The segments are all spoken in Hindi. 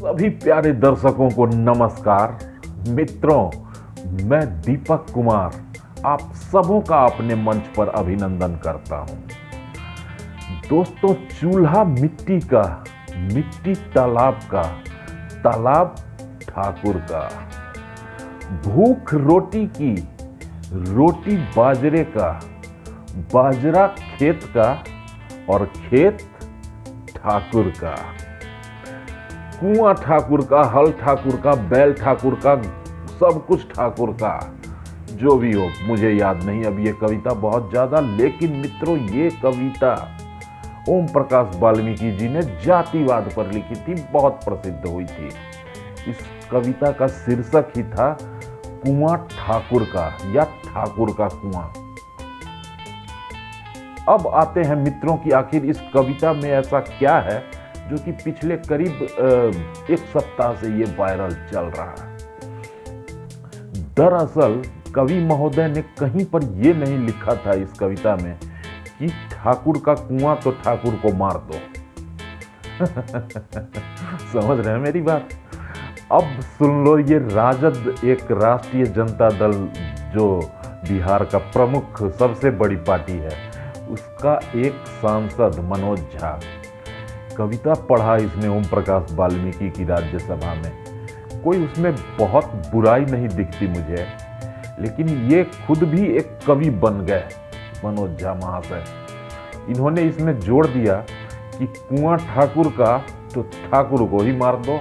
सभी प्यारे दर्शकों को नमस्कार। मित्रों, मैं दीपक कुमार आप सबों का अपने मंच पर अभिनंदन करता हूं। दोस्तों, चूल्हा मिट्टी का, मिट्टी तालाब का, तालाब ठाकुर का, भूख रोटी की, रोटी बाजरे का, बाजरा खेत का और खेत ठाकुर का, कुआं ठाकुर का, हल ठाकुर का, बैल ठाकुर का, सब कुछ ठाकुर का। जो भी हो, मुझे याद नहीं अब ये कविता बहुत ज्यादा, लेकिन मित्रों ये कविता ओम प्रकाश वाल्मीकि जी ने जातिवाद पर लिखी थी, बहुत प्रसिद्ध हुई थी। इस कविता का शीर्षक ही था कुआं ठाकुर का या ठाकुर का कुआं। अब आते हैं मित्रों की आखिर इस कविता में ऐसा क्या है जो कि पिछले करीब एक सप्ताह से ये वायरल चल रहा है। दरअसल कवि महोदय ने कहीं पर ये नहीं लिखा था इस कविता में कि ठाकुर का कुआं तो ठाकुर को मार दो। समझ रहे हैं मेरी बात? अब सुन लो, ये राजद, एक राष्ट्रीय जनता दल जो बिहार का प्रमुख सबसे बड़ी पार्टी है, उसका एक सांसद मनोज झा, कविता पढ़ा इसने ओम प्रकाश वाल्मीकि की राज्यसभा में। कोई उसमें बहुत बुराई नहीं दिखती मुझे, लेकिन ये खुद भी एक कवि बन गए मनोज झा महाशय। इन्होंने इसमें जोड़ दिया कि कुआं ठाकुर का तो ठाकुर को ही मार दो,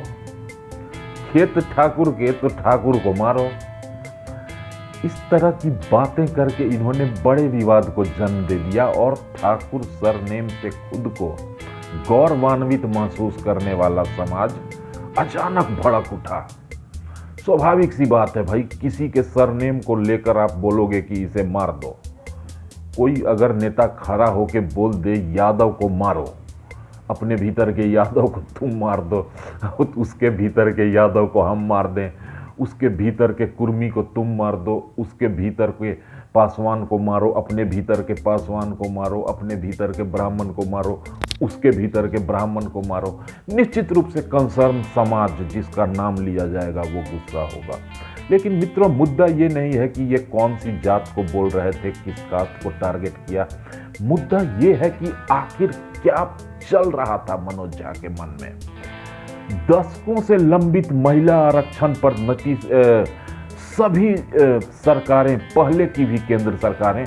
खेत ठाकुर के तो ठाकुर को मारो। इस तरह की बातें करके इन्होंने बड़े विवाद को जन्म दे दिया और ठाकुर सरनेम से खुद को गौरवान्वित महसूस करने वाला समाज अचानक भड़क उठा। स्वाभाविक सी बात है भाई, किसी के सरनेम को लेकर आप बोलोगे कि इसे मार दो। कोई अगर नेता खड़ा होके बोल दे यादव को मारो, अपने भीतर के यादव को तुम मार दो, उसके भीतर के यादव को हम मार दें, उसके भीतर के कुर्मी को तुम मार दो, उसके भीतर के पासवान को मारो, अपने भीतर के पासवान को मारो, अपने भीतर के ब्राह्मण को मारो, उसके भीतर के ब्राह्मण को मारो। निश्चित रूप से कंसर्न समाज जिसका नाम लिया जाएगा वो गुस्सा होगा। लेकिन मित्रों, मुद्दा ये नहीं है कि ये कौन सी जात को बोल रहे थे, किस कास्ट को टारगेट किया। मुद्दा ये है कि आखिर क्या चल रहा था मनोज झा के मन में। दशकों से लंबित महिला आरक्षण पर सभी सरकारें, पहले की भी केंद्र सरकारें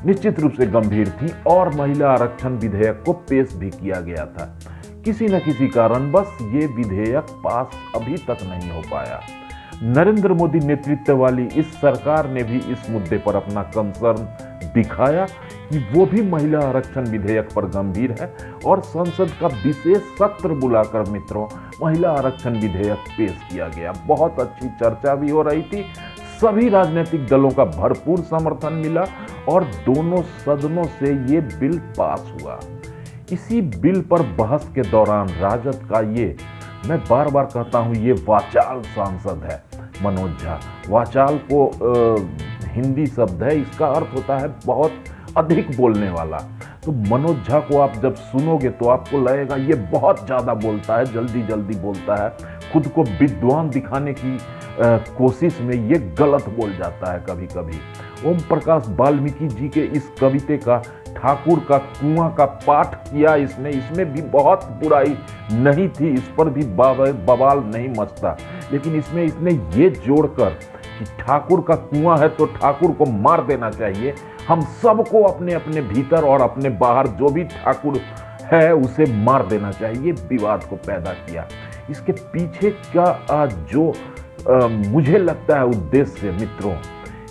निश्चित रूप से गंभीर थी और महिला आरक्षण विधेयक को पेश भी किया गया था। किसी न किसी कारणवश ये विधेयक पास अभी तक नहीं हो पाया। नरेंद्र मोदी नेतृत्व वाली इस सरकार ने भी इस मुद्दे पर अपना कंसर्न दिखाया कि वो भी महिला आरक्षण विधेयक पर गंभीर है और संसद का विशेष सत्र बुलाकर मित्रों महिला आरक्षण विधेयक पेश किया गया। बहुत अच्छी चर्चा भी हो रही थी, सभी राजनीतिक दलों का भरपूर समर्थन मिला और दोनों सदनों से ये बिल पास हुआ। इसी बिल पर बहस के दौरान राजद का ये, मैं बार बार कहता हूं, ये वाचाल सांसद है मनोज झा। वाचाल को हिंदी शब्द है, इसका अर्थ होता है बहुत अधिक बोलने वाला। तो मनोज झा को आप जब सुनोगे तो आपको लगेगा ये बहुत ज़्यादा बोलता है, जल्दी जल्दी बोलता है, खुद को विद्वान दिखाने की कोशिश में ये गलत बोल जाता है कभी कभी। ओम प्रकाश वाल्मीकि जी के इस कविते का, ठाकुर का कुआं का पाठ किया इसने, इसमें भी बहुत बुराई नहीं थी, इस पर भी बवाल नहीं मचता, लेकिन इसमें इसने ये जोड़कर कि ठाकुर का कुआं है तो ठाकुर को मार देना चाहिए, हम सबको अपने अपने भीतर और अपने बाहर जो भी ठाकुर है उसे मार देना चाहिए, विवाद को पैदा किया। इसके पीछे का जो मुझे लगता है उद्देश्य मित्रों,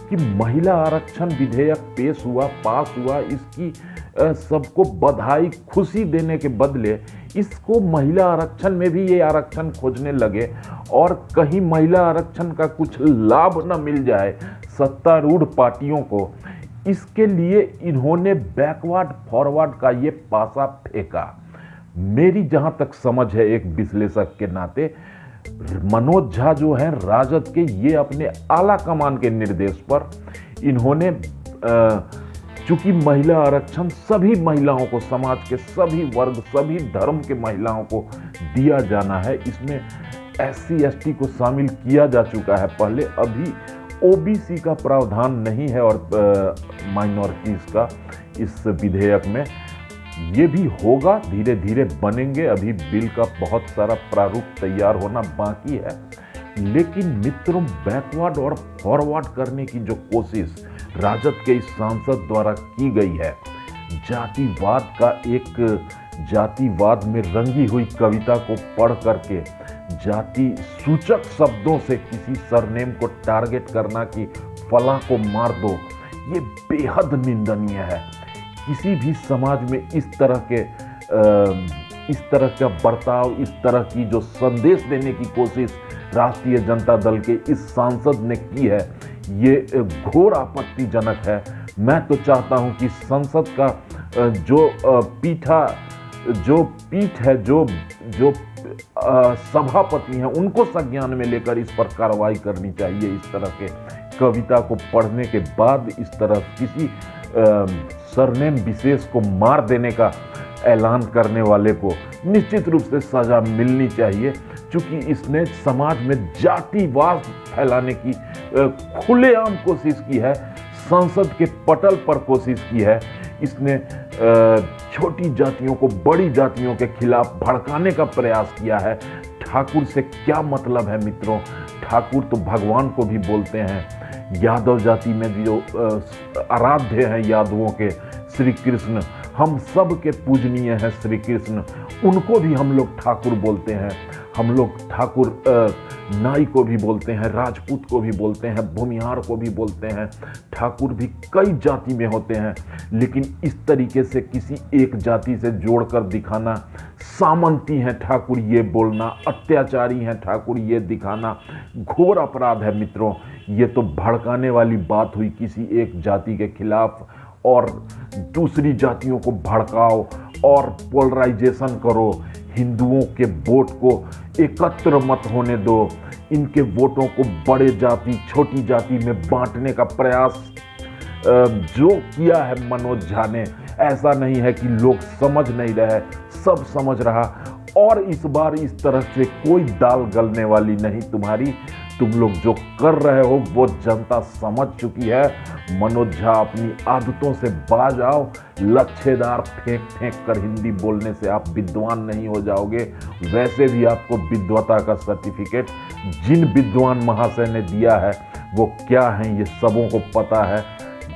कि महिला आरक्षण विधेयक पेश हुआ, पास हुआ, इसकी सबको बधाई खुशी देने के बदले इसको महिला आरक्षण में भी ये आरक्षण खोजने लगे और कहीं महिला आरक्षण का कुछ लाभ न मिल जाए सत्तारूढ़ पार्टियों को, इसके लिए इन्होंने बैकवर्ड फॉरवर्ड का ये पासा फेंका। मेरी जहां तक समझ है एक विश्लेषक के नाते, मनोज झा जो है राजद के, ये अपने आला कमान के निर्देश पर इन्होंने चूंकि महिला आरक्षण सभी महिलाओं को, समाज के सभी वर्ग, सभी धर्म के महिलाओं को दिया जाना है, इसमें SC ST को शामिल किया जा चुका है पहले, अभी OBC का प्रावधान नहीं है और माइनॉरिटीज का इस विधेयक में। ये भी होगा, धीरे धीरे बनेंगे, अभी बिल का बहुत सारा प्रारूप तैयार होना बाकी है। लेकिन मित्रों, बैकवर्ड और फॉरवर्ड करने की जो कोशिश राजद के इस सांसद द्वारा की गई है, जातिवाद का एक जातिवाद में रंगी हुई कविता को पढ़ करके जाति सूचक शब्दों से किसी सरनेम को टारगेट करना कि फलां को मार दो, ये बेहद निंदनीय है। किसी भी समाज में इस तरह का बर्ताव, इस तरह की जो संदेश देने की कोशिश राष्ट्रीय जनता दल के इस सांसद ने की है, ये घोर आपत्तिजनक है। मैं तो चाहता हूं कि संसद का जो पीठ है, जो सभापति हैं, उनको संज्ञान में लेकर इस पर कार्रवाई करनी चाहिए। इस तरह के कविता को पढ़ने के बाद इस तरह किसी सरनेम विशेष को मार देने का ऐलान करने वाले को निश्चित रूप से सजा मिलनी चाहिए, क्योंकि इसने समाज में जातिवाद फैलाने की खुलेआम कोशिश की है, संसद के पटल पर कोशिश की है। इसने छोटी जातियों को बड़ी जातियों के खिलाफ भड़काने का प्रयास किया है। ठाकुर से क्या मतलब है मित्रों? ठाकुर तो भगवान को भी बोलते हैं। यादव जाति में जो आराध्य हैं यादवों के श्री कृष्ण, हम सब के पूजनीय हैं श्री कृष्ण, उनको भी हम लोग ठाकुर बोलते हैं। हम लोग ठाकुर नाई को भी बोलते हैं, राजपूत को भी बोलते हैं, भूमिहार को भी बोलते हैं। ठाकुर भी कई जाति में होते हैं, लेकिन इस तरीके से किसी एक जाति से जोड़कर दिखाना, सामंती हैं ठाकुर ये बोलना, अत्याचारी हैं ठाकुर ये दिखाना घोर अपराध है मित्रों। ये तो भड़काने वाली बात हुई किसी एक जाति के खिलाफ, और दूसरी जातियों को भड़काओ और पोलराइजेशन करो। हिंदुओं के वोट को एकत्र मत होने दो, इनके वोटों को बड़े जाति छोटी जाति में बांटने का प्रयास जो किया है मनोज झा ने, ऐसा नहीं है कि लोग समझ नहीं रहे, सब समझ रहा। और इस बार इस तरह से कोई दाल गलने वाली नहीं तुम्हारी। तुम लोग जो कर रहे हो वो जनता समझ चुकी है। मनोज झा, अपनी आदतों से बाज आओ। लच्छेदार फेंक कर हिंदी बोलने से आप विद्वान नहीं हो जाओगे। वैसे भी आपको विद्वता का सर्टिफिकेट जिन विद्वान महाशय ने दिया है वो क्या है ये सबों को पता है।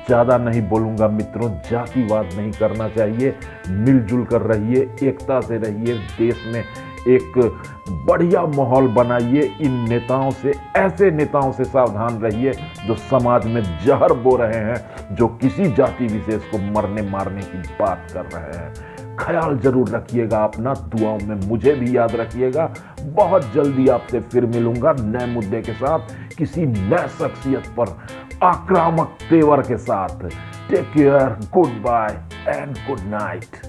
ज़्यादा नहीं बोलूँगा मित्रों, जातिवाद नहीं करना चाहिए, मिलजुल कर रहिए, एकता से रहिए, देश में एक बढ़िया माहौल बनाइए। इन नेताओं से, ऐसे नेताओं से सावधान रहिए जो समाज में जहर बो रहे हैं, जो किसी जाति विशेष को मरने मारने की बात कर रहे हैं। ख्याल जरूर रखिएगा अपना, दुआओं में मुझे भी याद रखिएगा। बहुत जल्दी आपसे फिर मिलूंगा नए मुद्दे के साथ, किसी नए शख्सियत पर आक्रामक तेवर के साथ। Take care, good bye and good night.